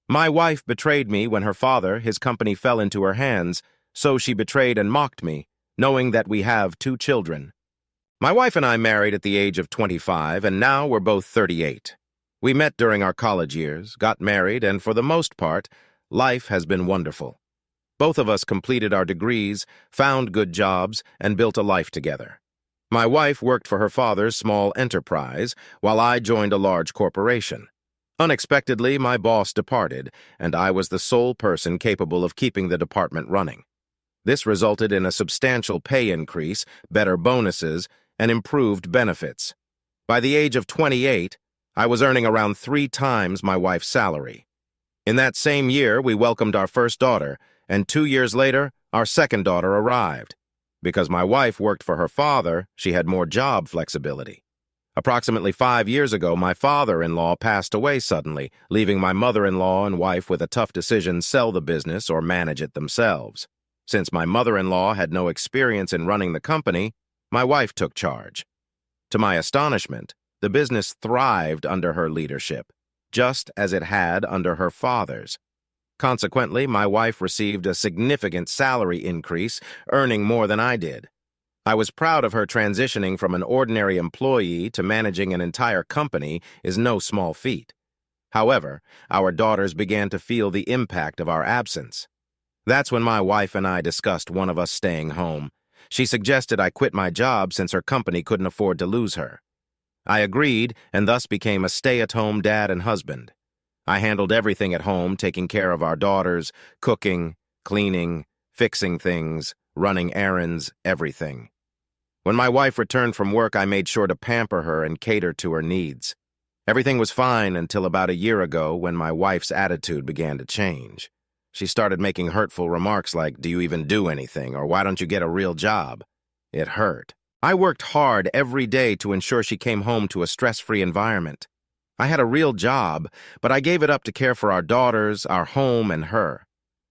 My wife betrayed me when her father, his company fell into her hands, so she betrayed and mocked me, knowing that we have 2 children. My wife and I married at the age of 25, and now we're both 38. We met during our college years, got married, and for the most part, life has been wonderful. Both of us completed our degrees, found good jobs, and built a life together. My wife worked for her father's small enterprise, while I joined a large corporation. Unexpectedly, my boss departed, and I was the sole person capable of keeping the department running. This resulted in a substantial pay increase, better bonuses, and improved benefits. By the age of 28, I was earning around 3 times my wife's salary. In that same year, we welcomed our first daughter, and 2 years later, our second daughter arrived. Because my wife worked for her father, she had more job flexibility. Approximately 5 years ago, my father-in-law passed away suddenly, leaving my mother-in-law and wife with a tough decision: sell the business or manage it themselves. Since my mother-in-law had no experience in running the company, my wife took charge. To my astonishment, the business thrived under her leadership, just as it had under her father's. Consequently, my wife received a significant salary increase, earning more than I did. I was proud of her. Transitioning from an ordinary employee to managing an entire company is no small feat. However, our daughters began to feel the impact of our absence. That's when my wife and I discussed one of us staying home. She suggested I quit my job since her company couldn't afford to lose her. I agreed and thus became a stay-at-home dad and husband. I handled everything at home, taking care of our daughters, cooking, cleaning, fixing things, running errands, everything. When my wife returned from work, I made sure to pamper her and cater to her needs. Everything was fine until about a year ago, when my wife's attitude began to change. She started making hurtful remarks like, "Do you even do anything?" or "Why don't you get a real job?" It hurt. I worked hard every day to ensure she came home to a stress-free environment. I had a real job, but I gave it up to care for our daughters, our home, and her.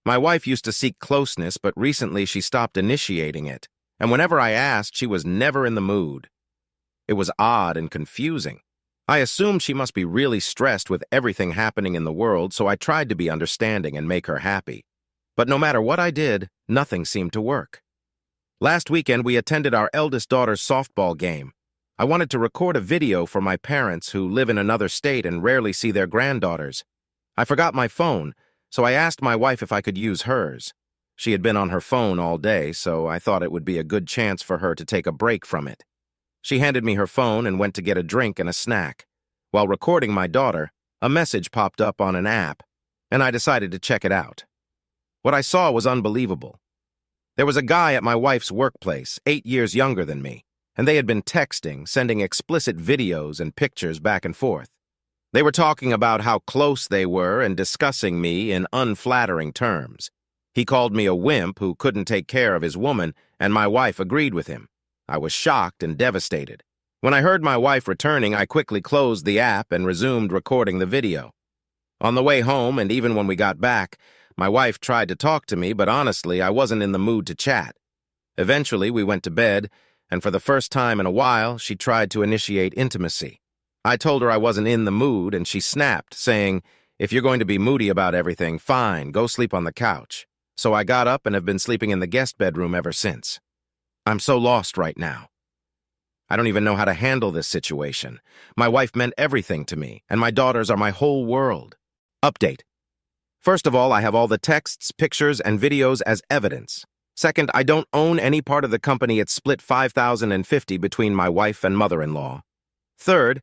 My wife used to seek closeness, but recently she stopped initiating it. And whenever I asked, she was never in the mood. It was odd and confusing. I assumed she must be really stressed with everything happening in the world, so I tried to be understanding and make her happy. But no matter what I did, nothing seemed to work. Last weekend, we attended our eldest daughter's softball game. I wanted to record a video for my parents who live in another state and rarely see their granddaughters. I forgot my phone, so I asked my wife if I could use hers. She had been on her phone all day, so I thought it would be a good chance for her to take a break from it. She handed me her phone and went to get a drink and a snack. While recording my daughter, a message popped up on an app, and I decided to check it out. What I saw was unbelievable. There was a guy at my wife's workplace, 8 years younger than me, and they had been texting, sending explicit videos and pictures back and forth. They were talking about how close they were and discussing me in unflattering terms. He called me a wimp who couldn't take care of his woman, and my wife agreed with him. I was shocked and devastated. When I heard my wife returning, I quickly closed the app and resumed recording the video. On the way home, and even when we got back, my wife tried to talk to me, but honestly, I wasn't in the mood to chat. Eventually, we went to bed, and for the first time in a while, she tried to initiate intimacy. I told her I wasn't in the mood, and she snapped, saying, "If you're going to be moody about everything, fine, go sleep on the couch." So I got up and have been sleeping in the guest bedroom ever since. I'm so lost right now. I don't even know how to handle this situation. My wife meant everything to me, and my daughters are my whole world. Update. First of all, I have all the texts, pictures, and videos as evidence. Second, I don't own any part of the company. It's split 50-50 between my wife and mother-in-law. Third,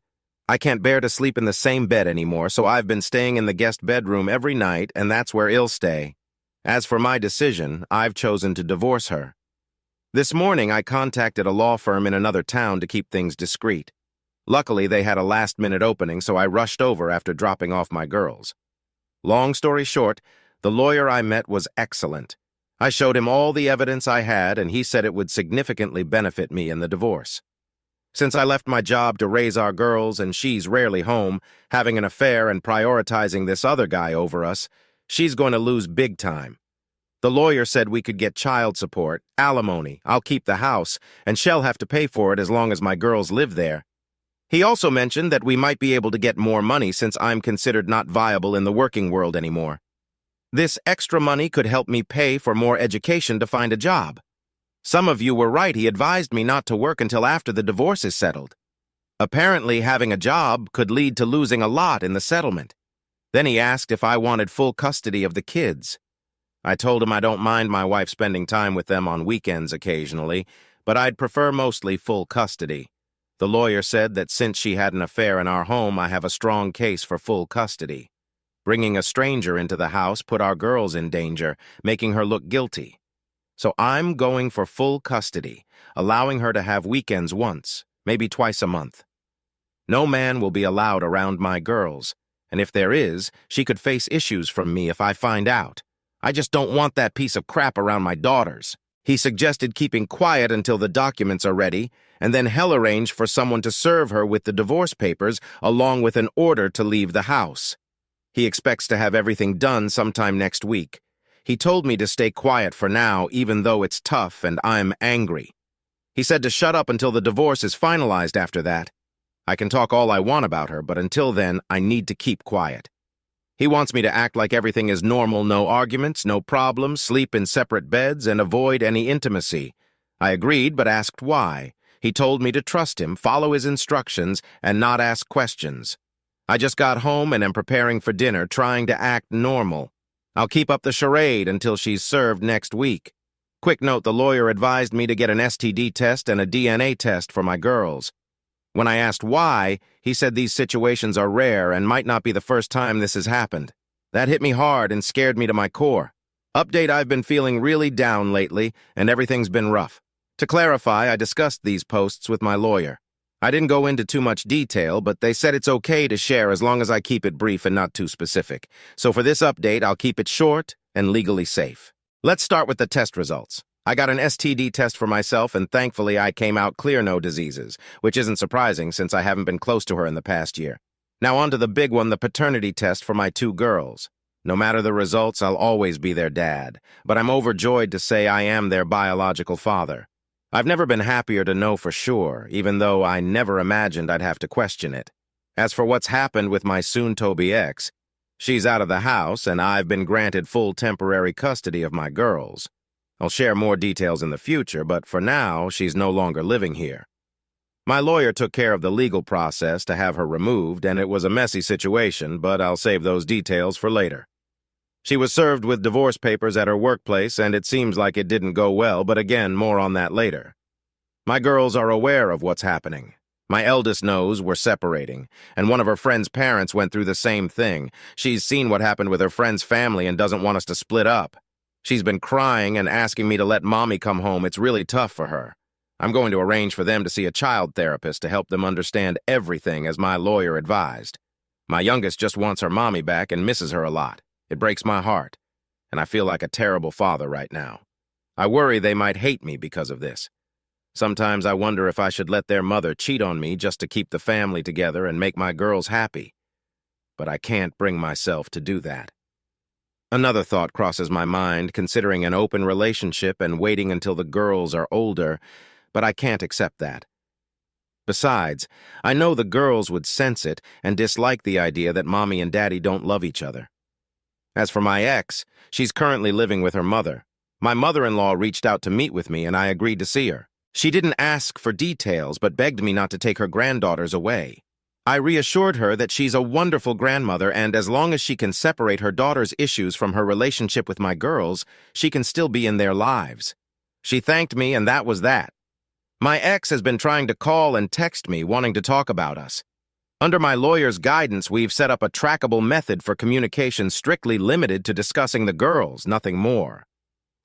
I can't bear to sleep in the same bed anymore, so I've been staying in the guest bedroom every night, and that's where I'll stay. As for my decision, I've chosen to divorce her. This morning, I contacted a law firm in another town to keep things discreet. Luckily, they had a last-minute opening, so I rushed over after dropping off my girls. Long story short, the lawyer I met was excellent. I showed him all the evidence I had, and he said it would significantly benefit me in the divorce. Since I left my job to raise our girls and she's rarely home, having an affair and prioritizing this other guy over us, she's going to lose big time. The lawyer said we could get child support, alimony, I'll keep the house, and she'll have to pay for it as long as my girls live there. He also mentioned that we might be able to get more money since I'm considered not viable in the working world anymore. This extra money could help me pay for more education to find a job. Some of you were right, he advised me not to work until after the divorce is settled. Apparently, having a job could lead to losing a lot in the settlement. Then he asked if I wanted full custody of the kids. I told him I don't mind my wife spending time with them on weekends occasionally, but I'd prefer mostly full custody. The lawyer said that since she had an affair in our home, I have a strong case for full custody. Bringing a stranger into the house put our girls in danger, making her look guilty. So I'm going for full custody, allowing her to have weekends once, maybe twice a month. No man will be allowed around my girls, and if there is, she could face issues from me if I find out. I just don't want that piece of crap around my daughters. He suggested keeping quiet until the documents are ready, and then he'll arrange for someone to serve her with the divorce papers along with an order to leave the house. He expects to have everything done sometime next week. He told me to stay quiet for now, even though it's tough and I'm angry. He said to shut up until the divorce is finalized after that. I can talk all I want about her, but until then, I need to keep quiet. He wants me to act like everything is normal, no arguments, no problems, sleep in separate beds, and avoid any intimacy. I agreed, but asked why. He told me to trust him, follow his instructions, and not ask questions. I just got home and am preparing for dinner, trying to act normal. I'll keep up the charade until she's served next week. Quick note, the lawyer advised me to get an STD test and a DNA test for my girls. When I asked why, he said these situations are rare and might not be the first time this has happened. That hit me hard and scared me to my core. Update, I've been feeling really down lately, and everything's been rough. To clarify, I discussed these posts with my lawyer. I didn't go into too much detail, but they said it's okay to share as long as I keep it brief and not too specific. So for this update, I'll keep it short and legally safe. Let's start with the test results. I got an STD test for myself, and thankfully I came out clear, no diseases, which isn't surprising since I haven't been close to her in the past year. Now on to the big one, the paternity test for my 2 girls. No matter the results, I'll always be their dad, but I'm overjoyed to say I am their biological father. I've never been happier to know for sure, even though I never imagined I'd have to question it. As for what's happened with my soon-to-be ex, she's out of the house, and I've been granted full temporary custody of my girls. I'll share more details in the future, but for now, she's no longer living here. My lawyer took care of the legal process to have her removed, and it was a messy situation, but I'll save those details for later. She was served with divorce papers at her workplace, and it seems like it didn't go well, but again, more on that later. My girls are aware of what's happening. My eldest knows we're separating, and one of her friend's parents went through the same thing. She's seen what happened with her friend's family and doesn't want us to split up. She's been crying and asking me to let mommy come home. It's really tough for her. I'm going to arrange for them to see a child therapist to help them understand everything as my lawyer advised. My youngest just wants her mommy back and misses her a lot. It breaks my heart, and I feel like a terrible father right now. I worry they might hate me because of this. Sometimes I wonder if I should let their mother cheat on me just to keep the family together and make my girls happy. But I can't bring myself to do that. Another thought crosses my mind, considering an open relationship and waiting until the girls are older, but I can't accept that. Besides, I know the girls would sense it and dislike the idea that mommy and daddy don't love each other. As for my ex, she's currently living with her mother. My mother-in-law reached out to meet with me, and I agreed to see her. She didn't ask for details, but begged me not to take her granddaughters away. I reassured her that she's a wonderful grandmother, and as long as she can separate her daughter's issues from her relationship with my girls, she can still be in their lives. She thanked me, and that was that. My ex has been trying to call and text me, wanting to talk about us. Under my lawyer's guidance, we've set up a trackable method for communication strictly limited to discussing the girls, nothing more.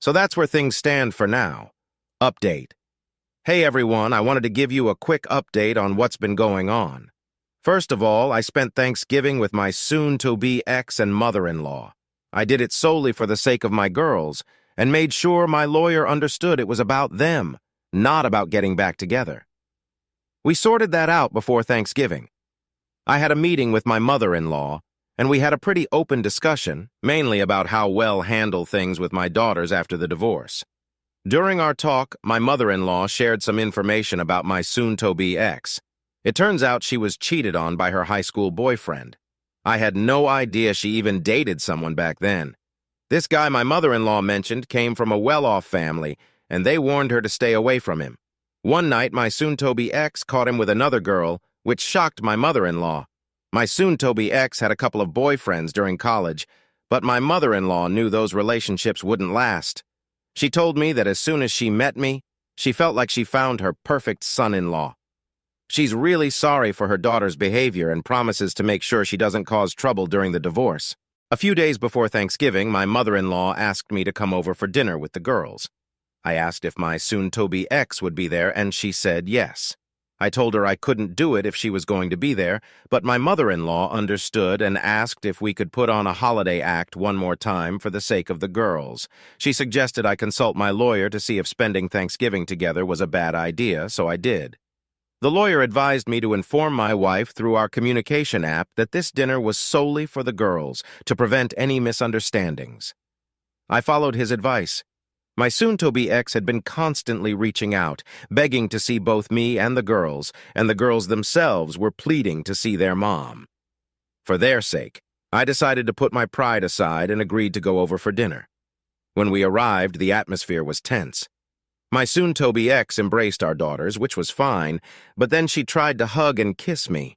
So that's where things stand for now. Update. Hey everyone, I wanted to give you a quick update on what's been going on. First of all, I spent Thanksgiving with my soon-to-be ex and mother-in-law. I did it solely for the sake of my girls, and made sure my lawyer understood it was about them, not about getting back together. We sorted that out before Thanksgiving. I had a meeting with my mother-in-law, and we had a pretty open discussion, mainly about how well handle things with my daughters after the divorce. During our talk, my mother-in-law shared some information about my soon-to-be ex. It turns out she was cheated on by her high school boyfriend. I had no idea she even dated someone back then. This guy my mother-in-law mentioned came from a well-off family, and they warned her to stay away from him. One night, my soon-to-be ex caught him with another girl, which shocked my mother-in-law. My soon-to-be ex had a couple of boyfriends during college, but my mother-in-law knew those relationships wouldn't last. She told me that as soon as she met me, she felt like she found her perfect son-in-law. She's really sorry for her daughter's behavior and promises to make sure she doesn't cause trouble during the divorce. A few days before Thanksgiving, my mother-in-law asked me to come over for dinner with the girls. I asked if my soon-to-be ex would be there, and she said yes. I told her I couldn't do it if she was going to be there, but my mother-in-law understood and asked if we could put on a holiday act one more time for the sake of the girls. She suggested I consult my lawyer to see if spending Thanksgiving together was a bad idea, so I did. The lawyer advised me to inform my wife through our communication app that this dinner was solely for the girls, to prevent any misunderstandings. I followed his advice. My soon-to-be ex had been constantly reaching out, begging to see both me and the girls themselves were pleading to see their mom. For their sake, I decided to put my pride aside and agreed to go over for dinner. When we arrived, the atmosphere was tense. My soon-to-be ex embraced our daughters, which was fine, but then she tried to hug and kiss me.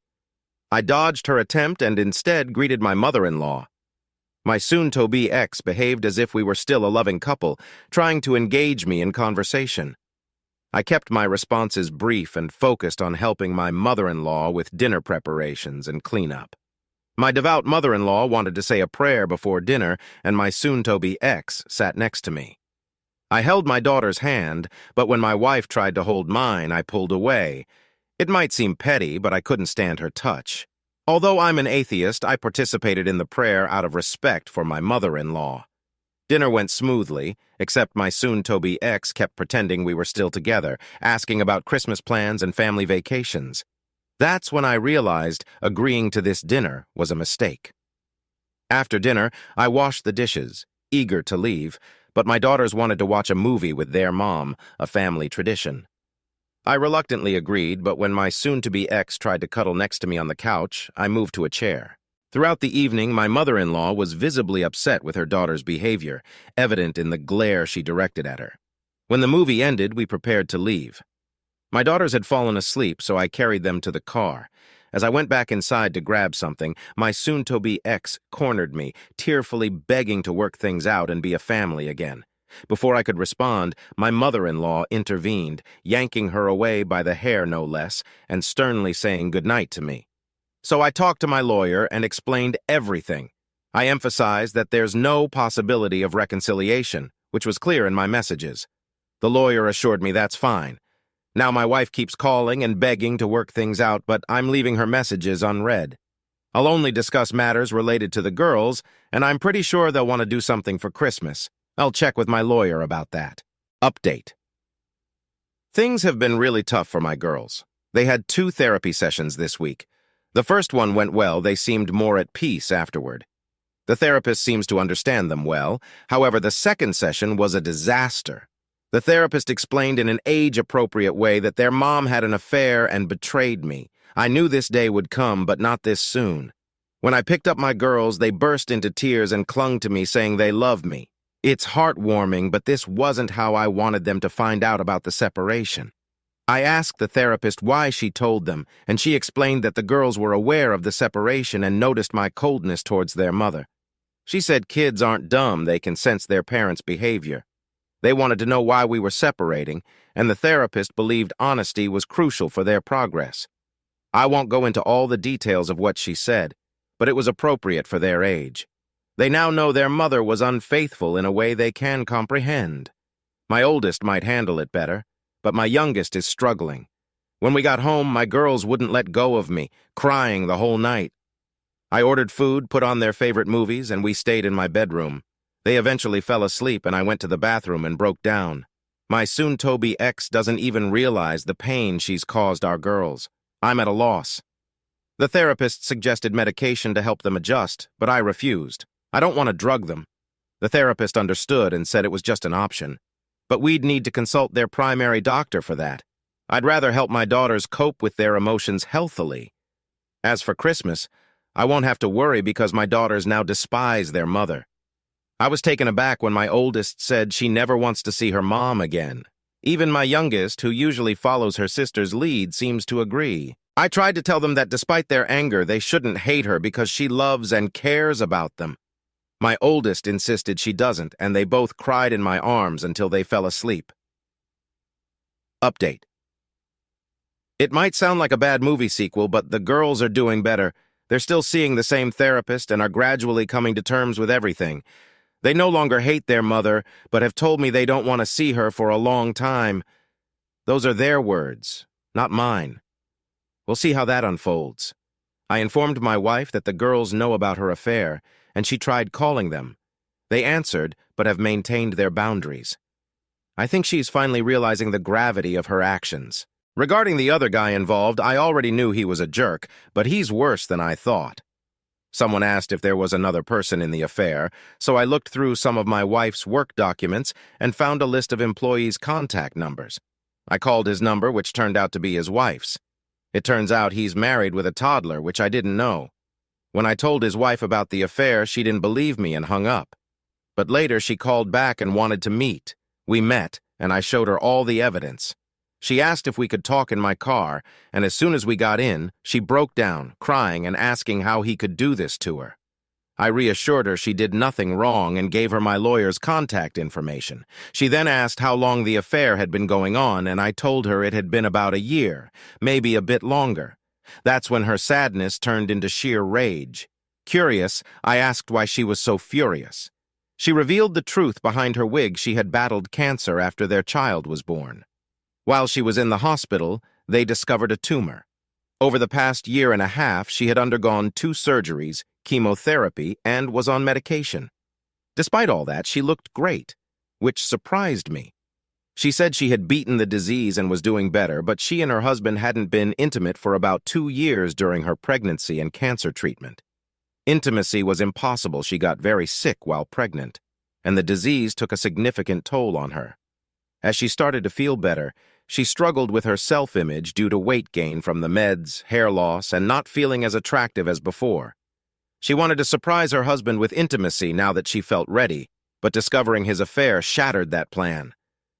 I dodged her attempt and instead greeted my mother-in-law. My soon-to-be ex behaved as if we were still a loving couple, trying to engage me in conversation. I kept my responses brief and focused on helping my mother-in-law with dinner preparations and cleanup. My devout mother-in-law wanted to say a prayer before dinner, and my soon-to-be ex sat next to me. I held my daughter's hand, but when my wife tried to hold mine, I pulled away. It might seem petty, but I couldn't stand her touch. Although I'm an atheist, I participated in the prayer out of respect for my mother-in-law. Dinner went smoothly, except my soon-to-be ex kept pretending we were still together, asking about Christmas plans and family vacations. That's when I realized agreeing to this dinner was a mistake. After dinner, I washed the dishes, eager to leave, but my daughters wanted to watch a movie with their mom, a family tradition. I reluctantly agreed, but when my soon-to-be ex tried to cuddle next to me on the couch, I moved to a chair. Throughout the evening, my mother-in-law was visibly upset with her daughter's behavior, evident in the glare she directed at her. When the movie ended, we prepared to leave. My daughters had fallen asleep, so I carried them to the car. As I went back inside to grab something, my soon-to-be ex cornered me, tearfully begging to work things out and be a family again. Before I could respond, my mother-in-law intervened, yanking her away by the hair no less, and sternly saying goodnight to me. So I talked to my lawyer and explained everything. I emphasized that there's no possibility of reconciliation, which was clear in my messages. The lawyer assured me that's fine. Now my wife keeps calling and begging to work things out, but I'm leaving her messages unread. I'll only discuss matters related to the girls, and I'm pretty sure they'll want to do something for Christmas. I'll check with my lawyer about that. Update. Things have been really tough for my girls. They had 2 therapy sessions this week. The first one went well. They seemed more at peace afterward. The therapist seems to understand them well. However, the second session was a disaster. The therapist explained in an age-appropriate way that their mom had an affair and betrayed me. I knew this day would come, but not this soon. When I picked up my girls, they burst into tears and clung to me, saying they love me. It's heartwarming, but this wasn't how I wanted them to find out about the separation. I asked the therapist why she told them, and she explained that the girls were aware of the separation and noticed my coldness towards their mother. She said kids aren't dumb, they can sense their parents' behavior. They wanted to know why we were separating, and the therapist believed honesty was crucial for their progress. I won't go into all the details of what she said, but it was appropriate for their age. They now know their mother was unfaithful in a way they can comprehend. My oldest might handle it better, but my youngest is struggling. When we got home, my girls wouldn't let go of me, crying the whole night. I ordered food, put on their favorite movies, and we stayed in my bedroom. They eventually fell asleep, and I went to the bathroom and broke down. My soon-to-be ex doesn't even realize the pain she's caused our girls. I'm at a loss. The therapist suggested medication to help them adjust, but I refused. I don't want to drug them. The therapist understood and said it was just an option. But we'd need to consult their primary doctor for that. I'd rather help my daughters cope with their emotions healthily. As for Christmas, I won't have to worry because my daughters now despise their mother. I was taken aback when my oldest said she never wants to see her mom again. Even my youngest, who usually follows her sister's lead, seems to agree. I tried to tell them that despite their anger, they shouldn't hate her because she loves and cares about them. My oldest insisted she doesn't, and they both cried in my arms until they fell asleep. Update. It might sound like a bad movie sequel, but the girls are doing better. They're still seeing the same therapist and are gradually coming to terms with everything. They no longer hate their mother, but have told me they don't want to see her for a long time. Those are their words, not mine. We'll see how that unfolds. I informed my wife that the girls know about her affair, and she tried calling them. They answered, but have maintained their boundaries. I think she's finally realizing the gravity of her actions. Regarding the other guy involved, I already knew he was a jerk, but he's worse than I thought. Someone asked if there was another person in the affair, so I looked through some of my wife's work documents and found a list of employees' contact numbers. I called his number, which turned out to be his wife's. It turns out he's married with a toddler, which I didn't know. When I told his wife about the affair, she didn't believe me and hung up. But later she called back and wanted to meet. We met, and I showed her all the evidence. She asked if we could talk in my car, and as soon as we got in, she broke down, crying and asking how he could do this to her. I reassured her she did nothing wrong and gave her my lawyer's contact information. She then asked how long the affair had been going on, and I told her it had been about a year, maybe a bit longer. That's when her sadness turned into sheer rage. Curious, I asked why she was so furious. She revealed the truth behind her wig. She had battled cancer after their child was born. While she was in the hospital, they discovered a tumor. Over the past year and a half, she had undergone 2 surgeries, chemotherapy, and was on medication. Despite all that, she looked great, which surprised me. She said she had beaten the disease and was doing better, but she and her husband hadn't been intimate for about 2 years during her pregnancy and cancer treatment. Intimacy was impossible. She got very sick while pregnant, and the disease took a significant toll on her. As she started to feel better, she struggled with her self-image due to weight gain from the meds, hair loss, and not feeling as attractive as before. She wanted to surprise her husband with intimacy now that she felt ready, but discovering his affair shattered that plan.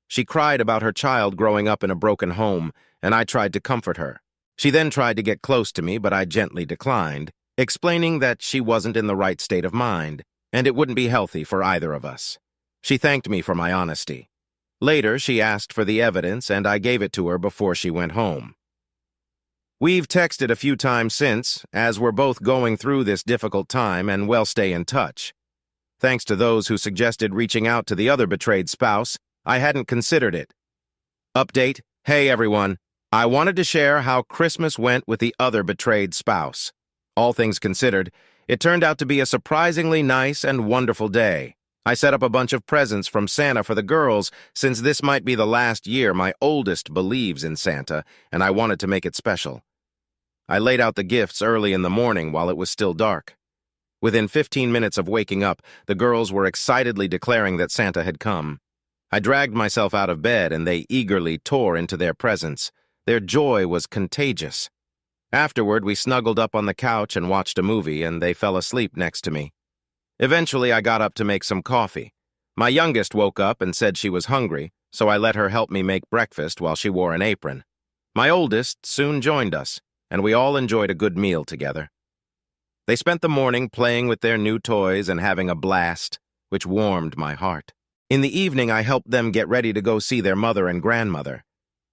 She cried about her child growing up in a broken home, and I tried to comfort her. She then tried to get close to me, but I gently declined, explaining that she wasn't in the right state of mind, and it wouldn't be healthy for either of us. She thanked me for my honesty. Later, she asked for the evidence, and I gave it to her before she went home. We've texted a few times since, as we're both going through this difficult time, and we'll stay in touch. Thanks to those who suggested reaching out to the other betrayed spouse, I hadn't considered it. Update. Hey everyone. I wanted to share how Christmas went with the other betrayed spouse. All things considered, it turned out to be a surprisingly nice and wonderful day. I set up a bunch of presents from Santa for the girls, since this might be the last year my oldest believes in Santa, and I wanted to make it special. I laid out the gifts early in the morning while it was still dark. Within 15 minutes of waking up, the girls were excitedly declaring that Santa had come. I dragged myself out of bed, and they eagerly tore into their presents. Their joy was contagious. Afterward, we snuggled up on the couch and watched a movie, and they fell asleep next to me. Eventually, I got up to make some coffee. My youngest woke up and said she was hungry, so I let her help me make breakfast while she wore an apron. My oldest soon joined us, and we all enjoyed a good meal together. They spent the morning playing with their new toys and having a blast, which warmed my heart. In the evening, I helped them get ready to go see their mother and grandmother.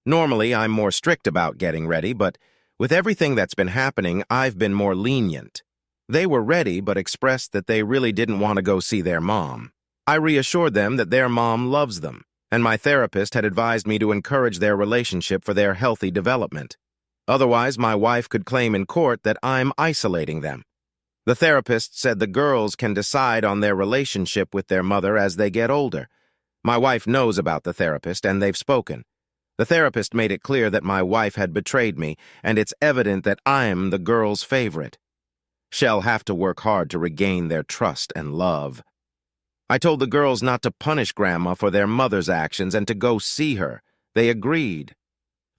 Normally, I'm more strict about getting ready, but with everything that's been happening, I've been more lenient. They were ready, but expressed that they really didn't want to go see their mom. I reassured them that their mom loves them, and my therapist had advised me to encourage their relationship for their healthy development. Otherwise, my wife could claim in court that I'm isolating them. The therapist said the girls can decide on their relationship with their mother as they get older. My wife knows about the therapist, and they've spoken. The therapist made it clear that my wife had betrayed me, and it's evident that I'm the girls' favorite. She'll have to work hard to regain their trust and love. I told the girls not to punish Grandma for their mother's actions and to go see her. They agreed.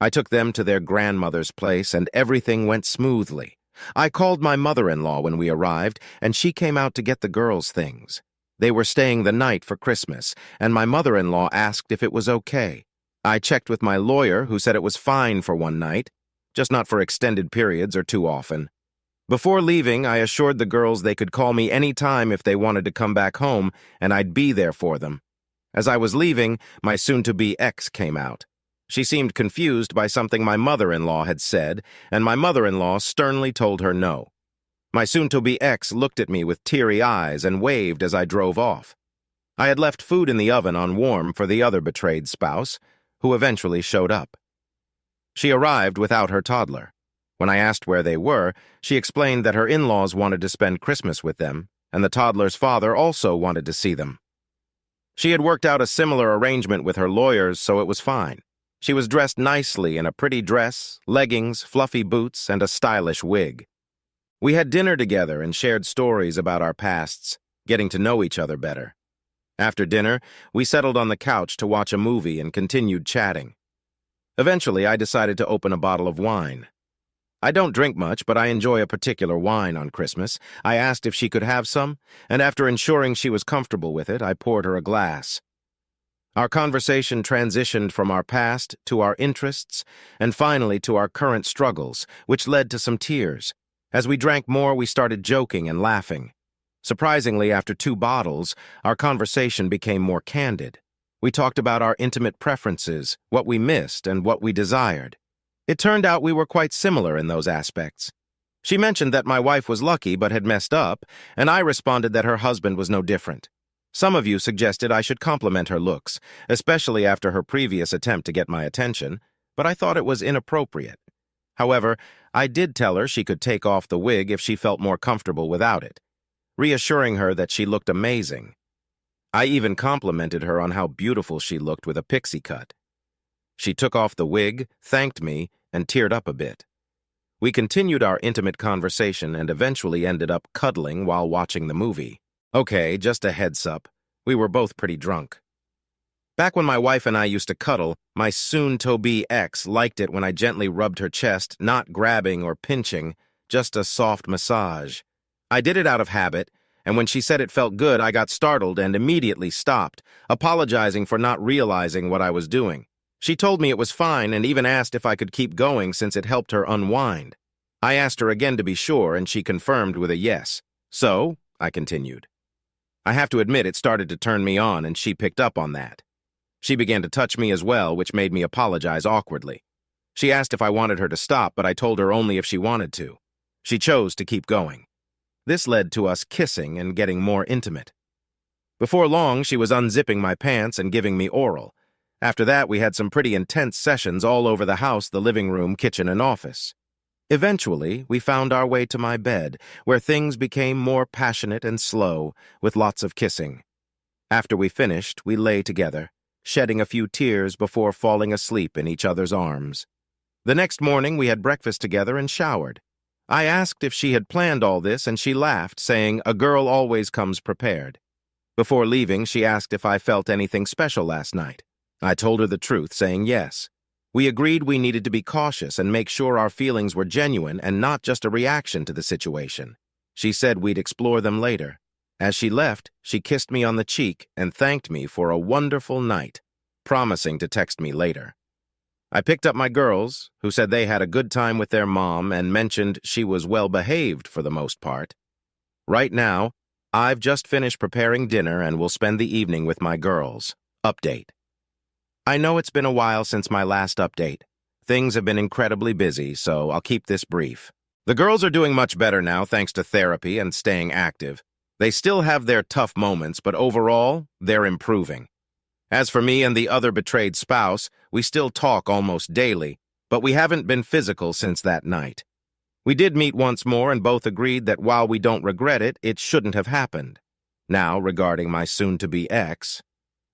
I took them to their grandmother's place, and everything went smoothly. I called my mother-in-law when we arrived, and she came out to get the girls' things. They were staying the night for Christmas, and my mother-in-law asked if it was okay. I checked with my lawyer, who said it was fine for one night, just not for extended periods or too often. Before leaving, I assured the girls they could call me any time if they wanted to come back home, and I'd be there for them. As I was leaving, my soon-to-be ex came out. She seemed confused by something my mother-in-law had said, and my mother-in-law sternly told her no. My soon-to-be ex looked at me with teary eyes and waved as I drove off. I had left food in the oven on warm for the other betrayed spouse, who eventually showed up. She arrived without her toddler. When I asked where they were, she explained that her in-laws wanted to spend Christmas with them, and the toddler's father also wanted to see them. She had worked out a similar arrangement with her lawyers, so it was fine. She was dressed nicely in a pretty dress, leggings, fluffy boots, and a stylish wig. We had dinner together and shared stories about our pasts, getting to know each other better. After dinner, we settled on the couch to watch a movie and continued chatting. Eventually, I decided to open a bottle of wine. I don't drink much, but I enjoy a particular wine on Christmas. I asked if she could have some, and after ensuring she was comfortable with it, I poured her a glass. Our conversation transitioned from our past to our interests, and finally to our current struggles, which led to some tears. As we drank more, we started joking and laughing. Surprisingly, after 2 bottles, our conversation became more candid. We talked about our intimate preferences, what we missed, and what we desired. It turned out we were quite similar in those aspects. She mentioned that my wife was lucky but had messed up, and I responded that her husband was no different. Some of you suggested I should compliment her looks, especially after her previous attempt to get my attention, but I thought it was inappropriate. However, I did tell her she could take off the wig if she felt more comfortable without it, reassuring her that she looked amazing. I even complimented her on how beautiful she looked with a pixie cut. She took off the wig, thanked me, and teared up a bit. We continued our intimate conversation and eventually ended up cuddling while watching the movie. Okay, just a heads up, we were both pretty drunk. Back when my wife and I used to cuddle, my soon-to-be ex liked it when I gently rubbed her chest, not grabbing or pinching, just a soft massage. I did it out of habit, and when she said it felt good, I got startled and immediately stopped, apologizing for not realizing what I was doing. She told me it was fine and even asked if I could keep going since it helped her unwind. I asked her again to be sure, and she confirmed with a yes. So, I continued. I have to admit it started to turn me on, and she picked up on that. She began to touch me as well, which made me apologize awkwardly. She asked if I wanted her to stop, but I told her only if she wanted to. She chose to keep going. This led to us kissing and getting more intimate. Before long, she was unzipping my pants and giving me oral. After that, we had some pretty intense sessions all over the house, the living room, kitchen, and office. Eventually, we found our way to my bed, where things became more passionate and slow, with lots of kissing. After we finished, we lay together, shedding a few tears before falling asleep in each other's arms. The next morning, we had breakfast together and showered. I asked if she had planned all this, and she laughed, saying, "A girl always comes prepared." Before leaving, she asked if I felt anything special last night. I told her the truth, saying yes. We agreed we needed to be cautious and make sure our feelings were genuine and not just a reaction to the situation. She said we'd explore them later. As she left, she kissed me on the cheek and thanked me for a wonderful night, promising to text me later. I picked up my girls, who said they had a good time with their mom and mentioned she was well-behaved for the most part. Right now, I've just finished preparing dinner and will spend the evening with my girls. Update. I know it's been a while since my last update. Things have been incredibly busy, so I'll keep this brief. The girls are doing much better now thanks to therapy and staying active. They still have their tough moments, but overall, they're improving. As for me and the other betrayed spouse, we still talk almost daily, but we haven't been physical since that night. We did meet once more and both agreed that while we don't regret it, it shouldn't have happened. Now, regarding my soon-to-be ex.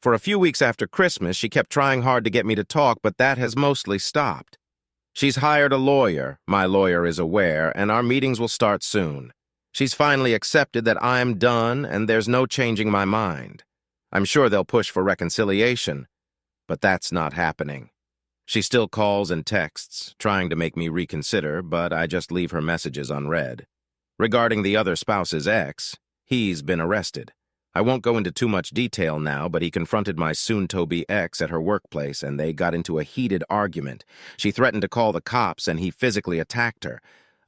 For a few weeks after Christmas, she kept trying hard to get me to talk, but that has mostly stopped. She's hired a lawyer, my lawyer is aware, and our meetings will start soon. She's finally accepted that I'm done and there's no changing my mind. I'm sure they'll push for reconciliation, but that's not happening. She still calls and texts, trying to make me reconsider, but I just leave her messages unread. Regarding the other spouse's ex, he's been arrested. I won't go into too much detail now, but he confronted my soon-to-be ex at her workplace, and they got into a heated argument. She threatened to call the cops, and he physically attacked her.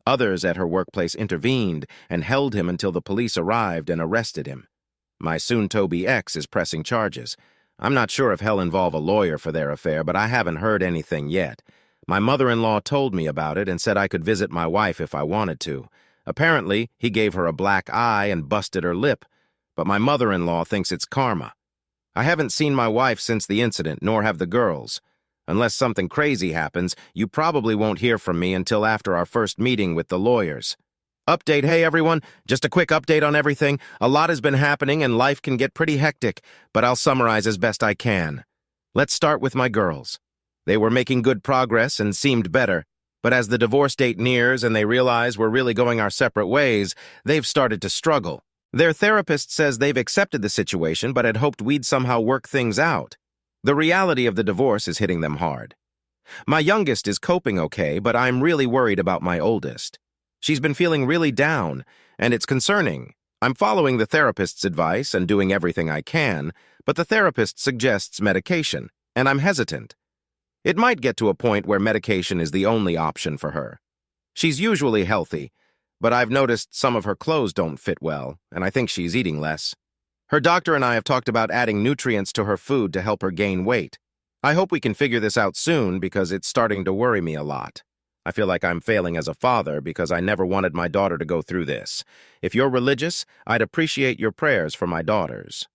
Others at her workplace intervened and held him until the police arrived and arrested him. My soon-to-be ex is pressing charges. I'm not sure if he'll involve a lawyer for their affair, but I haven't heard anything yet. My mother-in-law told me about it and said I could visit my wife if I wanted to. Apparently, he gave her a black eye and busted her lip, but my mother-in-law thinks it's karma. I haven't seen my wife since the incident, nor have the girls. Unless something crazy happens, you probably won't hear from me until after our first meeting with the lawyers. Update, hey everyone, just a quick update on everything. A lot has been happening and life can get pretty hectic, but I'll summarize as best I can. Let's start with my girls. They were making good progress and seemed better, but as the divorce date nears and they realize we're really going our separate ways, they've started to struggle. Their therapist says they've accepted the situation but had hoped we'd somehow work things out. The reality of the divorce is hitting them hard. My youngest is coping okay, but I'm really worried about my oldest. She's been feeling really down, and it's concerning. I'm following the therapist's advice and doing everything I can, but the therapist suggests medication, and I'm hesitant. It might get to a point where medication is the only option for her. She's usually healthy, but I've noticed some of her clothes don't fit well, and I think she's eating less. Her doctor and I have talked about adding nutrients to her food to help her gain weight. I hope we can figure this out soon because it's starting to worry me a lot. I feel like I'm failing as a father because I never wanted my daughter to go through this. If you're religious, I'd appreciate your prayers for my daughters.